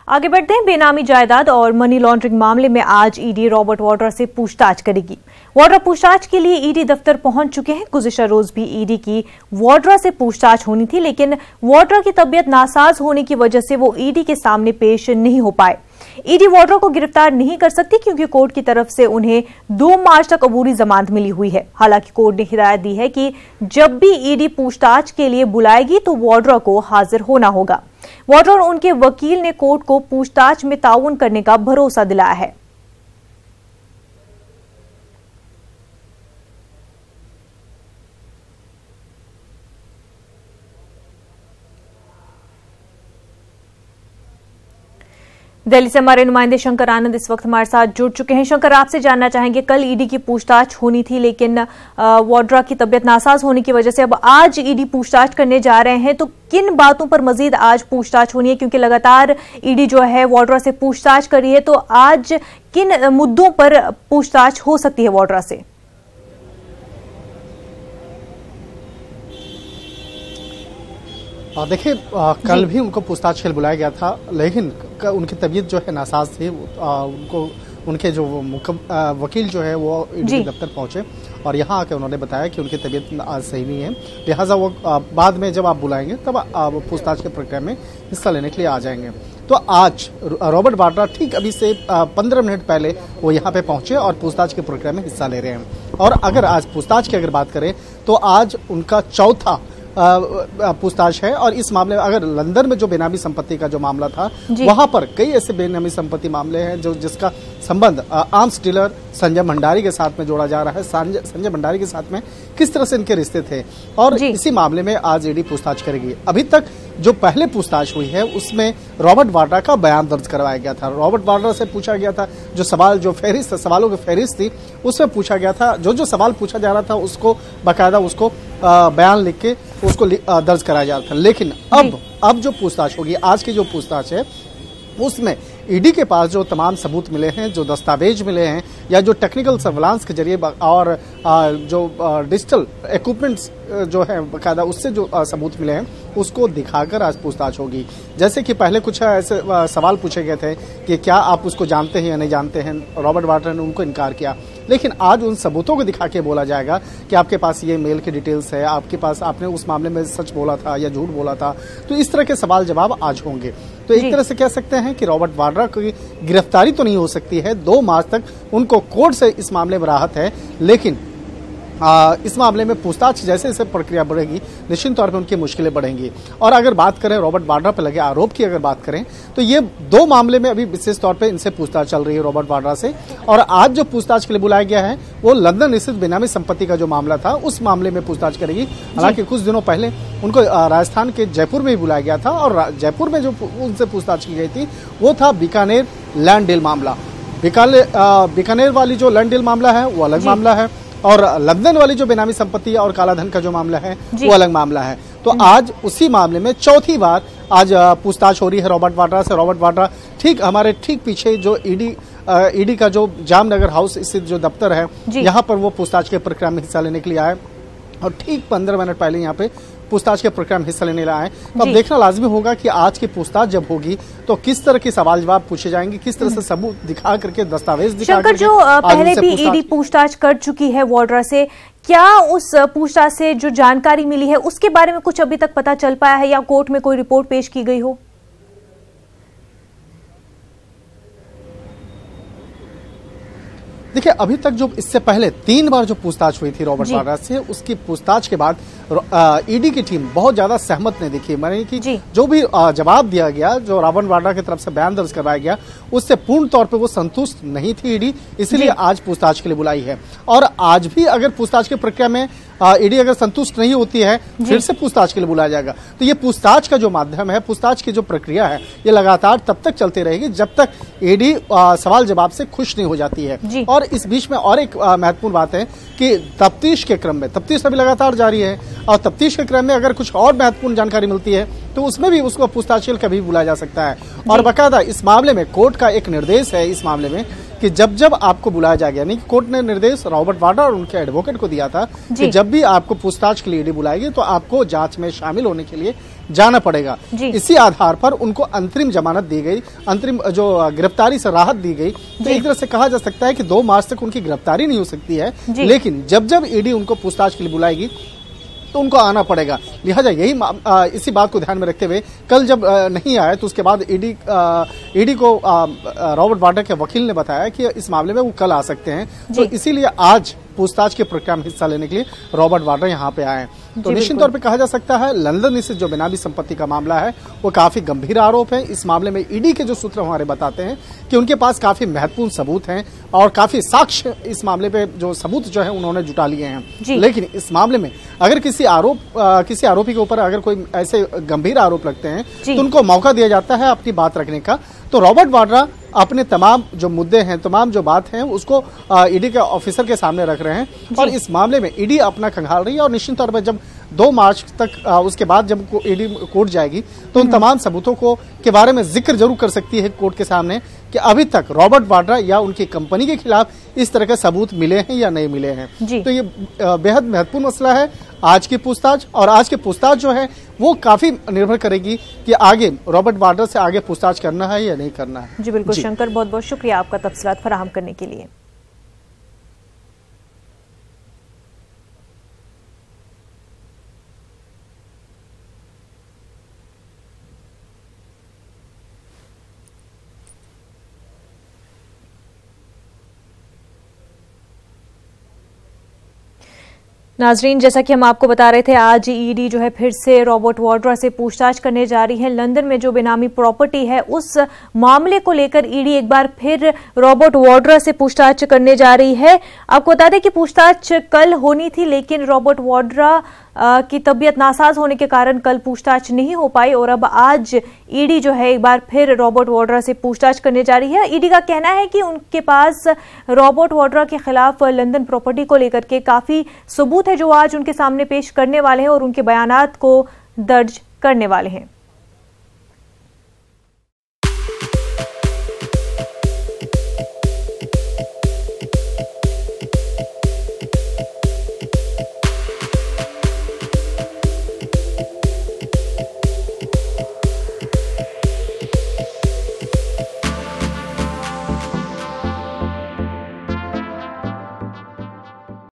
आगे बढ़ते हैं। बेनामी जायदाद और मनी लॉन्ड्रिंग मामले में आज ईडी रॉबर्ट वाड्रा से पूछताछ करेगी। वाड्रा पूछताछ के लिए ईडी दफ्तर पहुंच चुके हैं। गुज़िश्ता रोज भी ईडी की वाड्रा से पूछताछ होनी थी, लेकिन वाड्रा की तबीयत नासाज होने की वजह से वो ईडी के सामने पेश नहीं हो पाए। ईडी वाड्रा को गिरफ्तार नहीं कर सकती क्योंकि कोर्ट की तरफ से उन्हें 2 मार्च तक अबूरी जमानत मिली हुई है। हालांकि कोर्ट ने हिदायत दी है कि जब भी ईडी पूछताछ के लिए बुलाएगी तो वाड्रा को हाजिर होना होगा। वाड्रा और उनके वकील ने कोर्ट को पूछताछ में ताउन करने का भरोसा दिलाया है। दिल्ली से हमारे नुमाइंदे शंकर आनंद इस वक्त हमारे साथ जुड़ चुके हैं। शंकर, आपसे जानना चाहेंगे, कल ईडी की पूछताछ होनी थी लेकिन वाड्रा की तबीयत नासाज होने की वजह से अब आज ईडी पूछताछ करने जा रहे हैं, तो किन बातों पर मजीद आज पूछताछ होनी है? क्योंकि लगातार ईडी जो है वाड्रा से पूछताछ कर रही है, तो आज किन मुद्दों पर पूछताछ हो सकती है वाड्रा से? देखिए, कल भी उनको पूछताछ के लिए बुलाया गया था, लेकिन उनकी तबीयत जो है नासाज थी। उनको उनके जो वकील जो है वो ईडी दफ्तर पहुंचे और यहाँ आके उन्होंने बताया कि उनकी तबीयत आज सही नहीं है, लिहाजा वो बाद में जब आप बुलाएंगे तब वो पूछताछ के प्रक्रिया में हिस्सा लेने के लिए आ जाएंगे। तो आज रॉबर्ट वाड्रा ठीक अभी से 15 मिनट पहले वो यहाँ पे पहुंचे और पूछताछ की प्रक्रिया में हिस्सा ले रहे हैं। और अगर आज पूछताछ की अगर बात करें तो आज उनका चौथा पूछताछ है। और इस मामले में अगर लंदन में जो बेनामी संपत्ति का जो मामला था, वहां पर कई ऐसे बेनामी संपत्ति मामले हैं जो जिसका संबंध आर्म्स डीलर संजय भंडारी के साथ में जोड़ा जा रहा है। संजय भंडारी के साथ में किस तरह से इनके रिश्ते थे, और इसी मामले में आज ईडी पूछताछ करेगी। अभी तक जो पहले पूछताछ हुई है उसमें रॉबर्ट वाड्रा का बयान दर्ज करवाया गया था। रॉबर्ट वाड्रा से पूछा गया था, जो सवालों की फहरिस्त थी उसमें पूछा गया था, जो सवाल पूछा जा रहा था उसको बाकायदा उसको बयान लिख के उसको दर्ज कराया जा रहा था। लेकिन अब जो पूछताछ होगी, आज की जो पूछताछ है, उसमें ईडी के पास जो तमाम सबूत मिले हैं, जो दस्तावेज मिले हैं, या जो टेक्निकल सर्विलांस के जरिए और जो डिजिटल इक्विपमेंट्स जो है बाकायदा उससे जो सबूत मिले हैं उसको दिखाकर आज पूछताछ होगी। जैसे कि पहले कुछ ऐसे सवाल पूछे गए थे कि क्या आप उसको जानते हैं या नहीं जानते हैं, रॉबर्ट वाड्रा ने उनको इनकार किया। लेकिन आज उन सबूतों को दिखा के बोला जाएगा कि आपके पास ये मेल की डिटेल्स है, आपके पास आपने उस मामले में सच बोला था या झूठ बोला था। तो इस तरह के सवाल जवाब आज होंगे। तो एक तरह से कह सकते हैं कि रॉबर्ट वाड्रा की गिरफ्तारी तो नहीं हो सकती है, 2 मार्च तक उनको कोर्ट से इस मामले में राहत है, लेकिन इस मामले में पूछताछ जैसे जैसे प्रक्रिया बढ़ेगी निश्चित तौर पे उनकी मुश्किलें बढ़ेंगी। और अगर बात करें रॉबर्ट वाड्रा पर लगे आरोप की अगर बात करें तो ये 2 मामले में अभी विशेष तौर पे इनसे पूछताछ चल रही है रॉबर्ट वाड्रा से। और आज जो पूछताछ के लिए बुलाया गया है वो लंदन स्थित बेनामी संपत्ति का जो मामला था उस मामले में पूछताछ करेगी। हालांकि कुछ दिनों पहले उनको राजस्थान के जयपुर में ही बुलाया गया था, और जयपुर में जो उनसे पूछताछ की गई थी वो था बीकानेर लैंड डील मामला। बीकानेर वाली जो लैंड डील मामला है वो अलग मामला है, और लंदन वाली जो बेनामी संपत्ति और कालाधन का जो मामला है वो अलग मामला है। तो आज उसी मामले में चौथी बार आज पूछताछ हो रही है रॉबर्ट वाड्रा से। रॉबर्ट वाड्रा हमारे ठीक पीछे जो ईडी का जो जामनगर हाउस स्थित जो दफ्तर है, यहाँ पर वो पूछताछ के प्रक्रिया में हिस्सा लेने के लिए आए, और ठीक 15 मिनट पहले यहाँ पे पूछताछ के प्रक्रिया में हिस्सा लेने आए। तो अब देखना लाजमी होगा कि आज की पूछताछ जब होगी तो किस तरह के सवाल जवाब पूछे जाएंगे, किस तरह से सबूत दिखा करके, दस्तावेज दिखा करके। जो पहले भी ईडी पूछताछ कर चुकी है वाड्रा से, क्या उस पूछताछ से जो जानकारी मिली है उसके बारे में कुछ अभी तक पता चल पाया है या कोर्ट में कोई रिपोर्ट पेश की गई हो? देखिए, अभी तक जो इससे पहले 3 बार जो पूछताछ हुई थी रॉबर्ट वाड्रा से, उसकी पूछताछ के बाद ईडी की टीम बहुत ज्यादा सहमत नहीं दिखी। माने कि जो भी जवाब दिया गया, जो रॉबर्ट वाड्रा की तरफ से बयान दर्ज करवाया गया, उससे पूर्ण तौर पे वो संतुष्ट नहीं थी ईडी, इसलिए आज पूछताछ के लिए बुलाई है। और आज भी अगर पूछताछ की प्रक्रिया में ईडी अगर संतुष्ट नहीं होती है, फिर से पूछताछ के लिए बुलाया जाएगा। तो ये पूछताछ का जो माध्यम है, पूछताछ की जो प्रक्रिया है, ये लगातार तब तक चलती रहेगी जब तक ईडी सवाल जवाब से खुश नहीं हो जाती है। और इस बीच में और एक महत्वपूर्ण बात है कि तफ्तीश के क्रम में, तफ्तीश अभी लगातार जारी है, और तफ्तीश के क्रम में अगर कुछ और महत्वपूर्ण जानकारी मिलती है तो उसमें भी उसको पूछताछ के लिए कभी बुलाया जा सकता है। और बाकायदा इस मामले में कोर्ट का एक निर्देश है इस मामले में कि जब जब आपको बुलाया जाएगा, यानी कोर्ट ने निर्देश रॉबर्ट वाड्रा और उनके एडवोकेट को दिया था कि जब भी आपको पूछताछ के लिए ईडी बुलाएगी तो आपको जांच में शामिल होने के लिए जाना पड़ेगा। इसी आधार पर उनको अंतरिम जमानत दी गई, अंतरिम जो गिरफ्तारी से राहत दी गई। तो एक तरह से कहा जा सकता है कि 2 मार्च तक उनकी गिरफ्तारी नहीं हो सकती है, लेकिन जब जब ईडी उनको पूछताछ के लिए बुलाएगी तो उनको आना पड़ेगा। लिहाजा यही इसी बात को ध्यान में रखते हुए कल जब नहीं आए तो उसके बाद ईडी को रॉबर्ट वाड्रा के वकील ने बताया कि इस मामले में वो कल आ सकते हैं। तो इसीलिए आज पूछताछ के प्रक्रिया में हिस्सा लेने के लिए रॉबर्ट वाड्रा यहाँ पे आए। तो निश्चित तौर पे कहा जा सकता है लंदन स्थित जो बेनामी संपत्ति का मामला है वो काफी गंभीर आरोप है। इस मामले में ईडी के जो सूत्र हमारे बताते हैं कि उनके पास काफी महत्वपूर्ण सबूत हैं और काफी साक्ष्य इस मामले पे जो सबूत जो है उन्होंने जुटा लिए हैं। लेकिन इस मामले में अगर किसी आरोपी के ऊपर अगर कोई ऐसे गंभीर आरोप लगते हैं तो उनको मौका दिया जाता है अपनी बात रखने का। तो रॉबर्ट वाड्रा अपने तमाम जो मुद्दे हैं, तमाम जो बात हैं उसको ईडी के ऑफिसर के सामने रख रहे हैं और इस मामले में ईडी अपना खंगाल रही है। और निश्चित तौर पर जब 2 मार्च तक उसके बाद जब ईडी कोर्ट जाएगी तो उन तमाम सबूतों के बारे में जिक्र जरूर कर सकती है कोर्ट के सामने कि अभी तक रॉबर्ट वाड्रा या उनकी कंपनी के खिलाफ इस तरह के सबूत मिले हैं या नहीं मिले हैं। तो ये बेहद महत्वपूर्ण मसला है आज की पूछताछ। और आज की पूछताछ जो है वो काफी निर्भर करेगी कि आगे रॉबर्ट वाड्रा से आगे पूछताछ करना है या नहीं करना है। जी बिल्कुल शंकर, बहुत बहुत शुक्रिया आपका तफसीलात फराहम करने के लिए। नाजरीन, जैसा कि हम आपको बता रहे थे, आज ईडी जो है फिर से रॉबर्ट वाड्रा से पूछताछ करने जा रही है। लंदन में जो बेनामी प्रॉपर्टी है उस मामले को लेकर ईडी एक बार फिर रॉबर्ट वाड्रा से पूछताछ करने जा रही है। आपको बता दें कि पूछताछ कल होनी थी, लेकिन रॉबर्ट वाड्रा की तबीयत नासाज होने के कारण कल पूछताछ नहीं हो पाई और अब आज ईडी जो है एक बार फिर रॉबर्ट वाड्रा से पूछताछ करने जा रही है। ईडी का कहना है कि उनके पास रॉबर्ट वाड्रा के खिलाफ लंदन प्रॉपर्टी को लेकर के काफी सबूत है जो आज उनके सामने पेश करने वाले हैं और उनके बयानात को दर्ज करने वाले हैं।